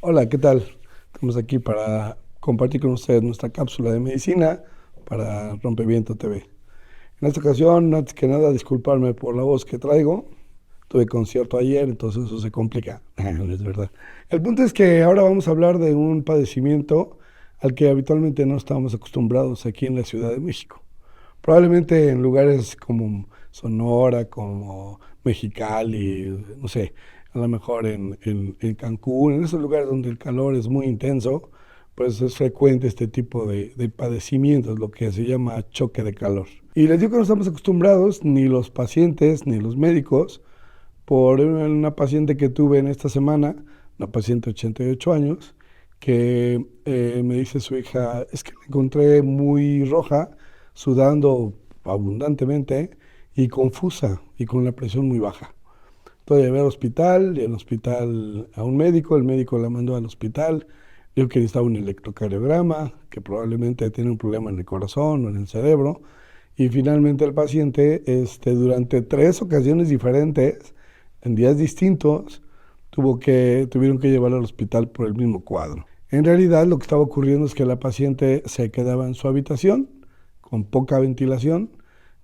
Hola, ¿qué tal? Estamos aquí para compartir con ustedes nuestra cápsula de medicina para Rompeviento TV. En esta ocasión, antes que nada, disculparme por la voz que traigo. Tuve concierto ayer, entonces eso se complica. No es verdad. El punto es que ahora vamos a hablar de un padecimiento al que habitualmente no estamos acostumbrados aquí en la Ciudad de México. Probablemente en lugares como Sonora, como Mexicali, no sé, a lo mejor en Cancún, en esos lugares donde el calor es muy intenso, pues es frecuente este tipo de padecimientos, lo que se llama choque de calor. Y les digo que no estamos acostumbrados, ni los pacientes, ni los médicos, por una paciente que tuve en esta semana, una paciente de 88 años, que me dice su hija, es que me encontré muy roja, sudando abundantemente y confusa y con la presión muy baja. Entonces llevé al hospital, y al hospital a un médico, el médico la mandó al hospital, dijo que necesitaba un electrocardiograma, que probablemente tiene un problema en el corazón o en el cerebro, y finalmente el paciente, durante 3 ocasiones diferentes, en días distintos, tuvieron que llevarlo al hospital por el mismo cuadro. En realidad lo que estaba ocurriendo es que la paciente se quedaba en su habitación, con poca ventilación,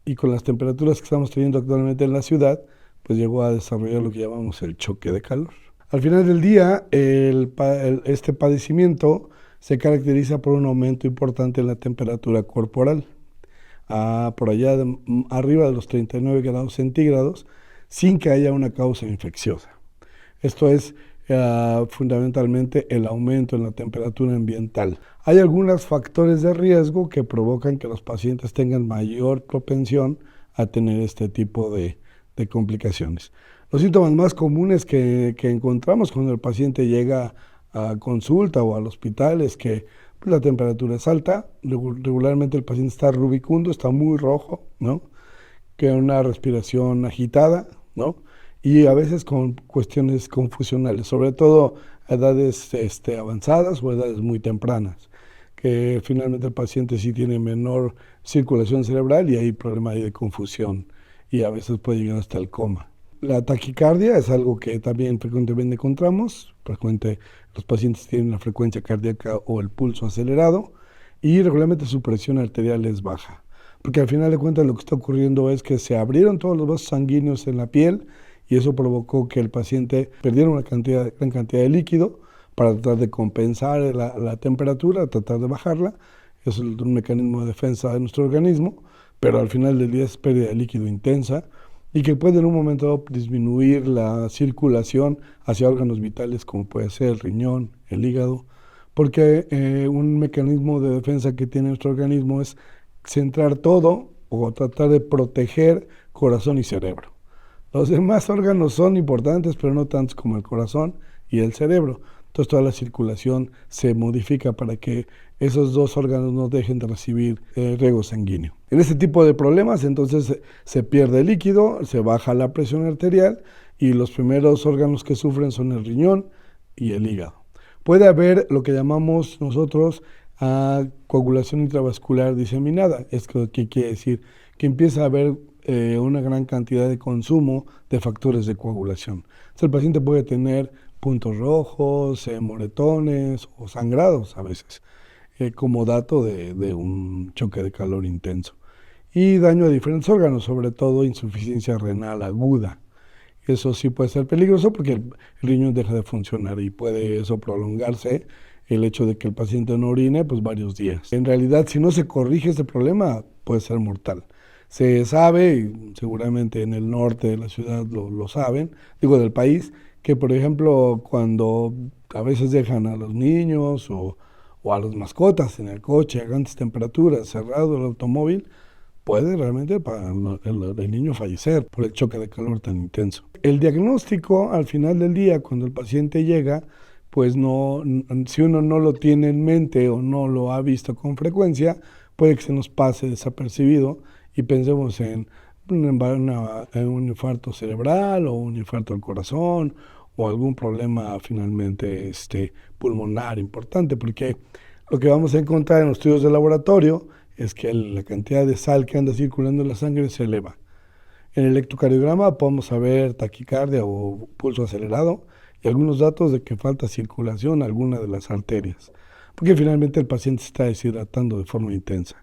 y con las temperaturas que estamos teniendo actualmente en la ciudad, pues llegó a desarrollar lo que llamamos el choque de calor. Al final del día, este padecimiento se caracteriza por un aumento importante en la temperatura corporal, por allá arriba de los 39 grados centígrados, sin que haya una causa infecciosa. Esto es fundamentalmente el aumento en la temperatura ambiental. Hay algunos factores de riesgo que provocan que los pacientes tengan mayor propensión a tener este tipo de complicaciones. Los síntomas más comunes que encontramos cuando el paciente llega a consulta o al hospital es que pues, la temperatura es alta, regularmente el paciente está rubicundo, está muy rojo, ¿no? Que una respiración agitada, ¿no? Y a veces con cuestiones confusionales, sobre todo a edades avanzadas o edades muy tempranas, que finalmente el paciente sí tiene menor circulación cerebral y hay problema ahí de confusión y a veces puede llegar hasta el coma. La taquicardia es algo que también frecuentemente encontramos. Los pacientes tienen la frecuencia cardíaca o el pulso acelerado y regularmente su presión arterial es baja. Porque al final de cuentas lo que está ocurriendo es que se abrieron todos los vasos sanguíneos en la piel y eso provocó que el paciente perdiera una gran cantidad de líquido para tratar de compensar la temperatura, tratar de bajarla. Es un mecanismo de defensa de nuestro organismo, pero al final del día es pérdida de líquido intensa y que puede en un momento dado disminuir la circulación hacia órganos vitales como puede ser el riñón, el hígado, porque un mecanismo de defensa que tiene nuestro organismo es centrar todo o tratar de proteger corazón y cerebro. Los demás órganos son importantes, pero no tantos como el corazón y el cerebro. Entonces toda la circulación se modifica para que esos dos órganos no dejen de recibir riego sanguíneo. En este tipo de problemas, entonces se pierde líquido, se baja la presión arterial y los primeros órganos que sufren son el riñón y el hígado. Puede haber lo que llamamos nosotros coagulación intravascular diseminada. ¿Esto qué quiere decir? Que empieza a haber una gran cantidad de consumo de factores de coagulación. Entonces, el paciente puede tener puntos rojos, moretones o sangrados a veces, como dato de un choque de calor intenso. Y daño a diferentes órganos, sobre todo insuficiencia renal aguda. Eso sí puede ser peligroso porque el riñón deja de funcionar y puede eso prolongarse el hecho de que el paciente no orine pues varios días. En realidad, si no se corrige este problema, puede ser mortal. Se sabe, y seguramente en el norte de la ciudad lo saben, digo del país, que por ejemplo cuando a veces dejan a los niños o a las mascotas en el coche a grandes temperaturas, cerrado el automóvil, puede realmente para el niño fallecer por el choque de calor tan intenso. El diagnóstico al final del día, cuando el paciente llega, pues no, si uno no lo tiene en mente o no lo ha visto con frecuencia, puede que se nos pase desapercibido y pensemos en un infarto cerebral o un infarto al corazón o algún problema finalmente pulmonar importante, porque lo que vamos a encontrar en los estudios de laboratorio es que la cantidad de sal que anda circulando en la sangre se eleva. En el electrocardiograma podemos saber taquicardia o pulso acelerado y algunos datos de que falta circulación a alguna de las arterias, porque finalmente el paciente se está deshidratando de forma intensa.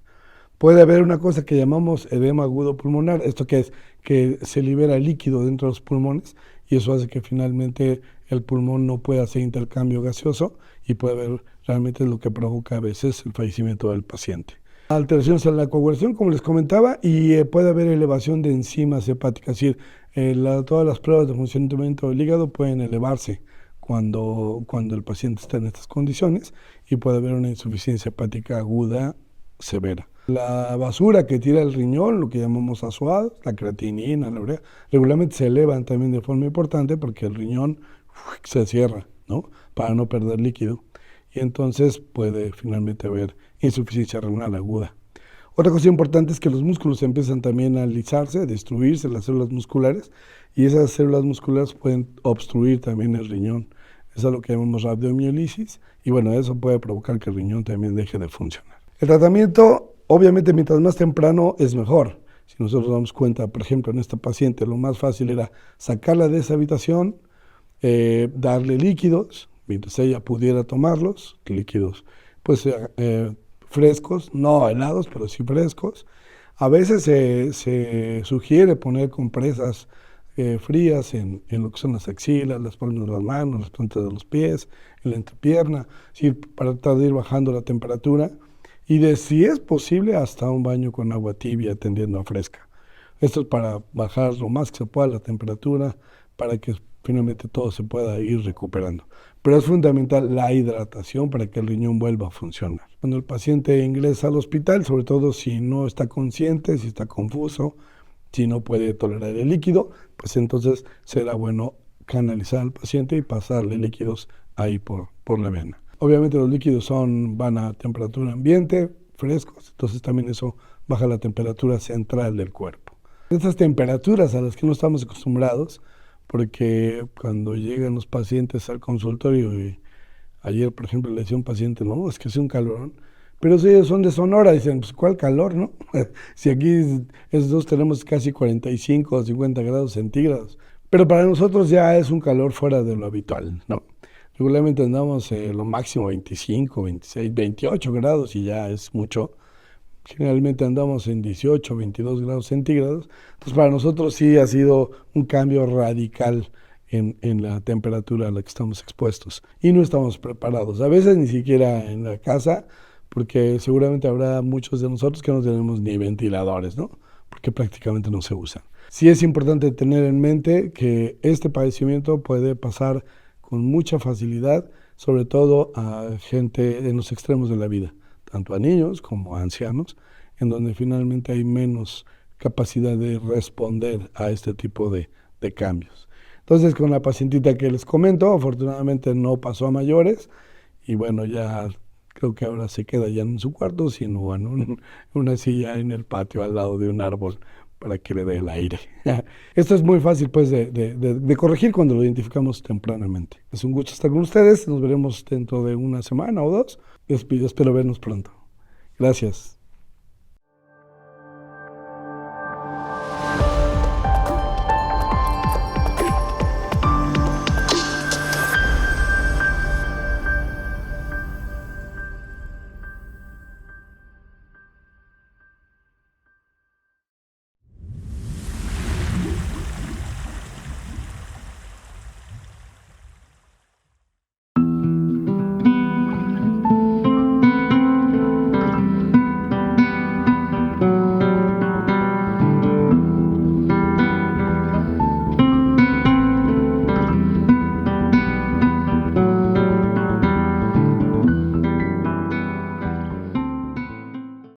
Puede haber una cosa que llamamos edema agudo pulmonar, esto que es que se libera líquido dentro de los pulmones y eso hace que finalmente el pulmón no pueda hacer intercambio gaseoso y puede haber realmente lo que provoca a veces el fallecimiento del paciente. Alteraciones en la coagulación, como les comentaba, y puede haber elevación de enzimas hepáticas, es decir, todas las pruebas de funcionamiento del hígado pueden elevarse cuando el paciente está en estas condiciones y puede haber una insuficiencia hepática aguda severa. La basura que tira el riñón, lo que llamamos azuados, la creatinina, la urea, regularmente se elevan también de forma importante porque el riñón se cierra, ¿no? Para no perder líquido. Y entonces puede finalmente haber insuficiencia renal aguda. Otra cosa importante es que los músculos empiezan también a alisarse, a destruirse las células musculares, y esas células musculares pueden obstruir también el riñón. Eso es lo que llamamos radiomiolisis, y bueno, eso puede provocar que el riñón también deje de funcionar. El tratamiento, obviamente, mientras más temprano es mejor. Si nosotros nos damos cuenta, por ejemplo, en esta paciente, lo más fácil era sacarla de esa habitación, darle líquidos, mientras ella pudiera tomarlos, líquidos, pues frescos, no helados, pero sí frescos. A veces se sugiere poner compresas frías en lo que son las axilas, las palmas de las manos, las plantas de los pies, en la entrepierna, ¿sí? Para tratar de ir bajando la temperatura y de, si es posible, hasta un baño con agua tibia tendiendo a fresca. Esto es para bajar lo más que se pueda la temperatura, para que finalmente todo se pueda ir recuperando. Pero es fundamental la hidratación para que el riñón vuelva a funcionar. Cuando el paciente ingresa al hospital, sobre todo si no está consciente, si está confuso, si no puede tolerar el líquido, pues entonces será bueno canalizar al paciente y pasarle líquidos ahí por la vena. Obviamente los líquidos van a temperatura ambiente, frescos, entonces también eso baja la temperatura central del cuerpo. Estas temperaturas a las que no estamos acostumbrados, porque cuando llegan los pacientes al consultorio, y ayer por ejemplo le decía a un paciente, no, es que es un calorón, pero si ellos son de Sonora, dicen, pues ¿cuál calor, no? Si aquí nosotros tenemos casi 45 o 50 grados centígrados, pero para nosotros ya es un calor fuera de lo habitual, ¿no? Regularmente andamos lo máximo 25, 26, 28 grados y ya es mucho. Generalmente andamos en 18, 22 grados centígrados. Entonces para nosotros sí ha sido un cambio radical en la temperatura a la que estamos expuestos. Y no estamos preparados. A veces ni siquiera en la casa, porque seguramente habrá muchos de nosotros que no tenemos ni ventiladores, ¿no? Porque prácticamente no se usan. Sí es importante tener en mente que este padecimiento puede pasar con mucha facilidad, sobre todo a gente en los extremos de la vida, tanto a niños como a ancianos, en donde finalmente hay menos capacidad de responder a este tipo de cambios. Entonces, con la pacientita que les comento, afortunadamente no pasó a mayores, y bueno, ya creo que ahora se queda ya en su cuarto, sino en una silla en el patio al lado de un árbol para que le dé el aire. Esto es muy fácil pues de corregir cuando lo identificamos tempranamente. Es un gusto estar con ustedes, nos veremos dentro de una semana o dos, y espero vernos pronto. Gracias.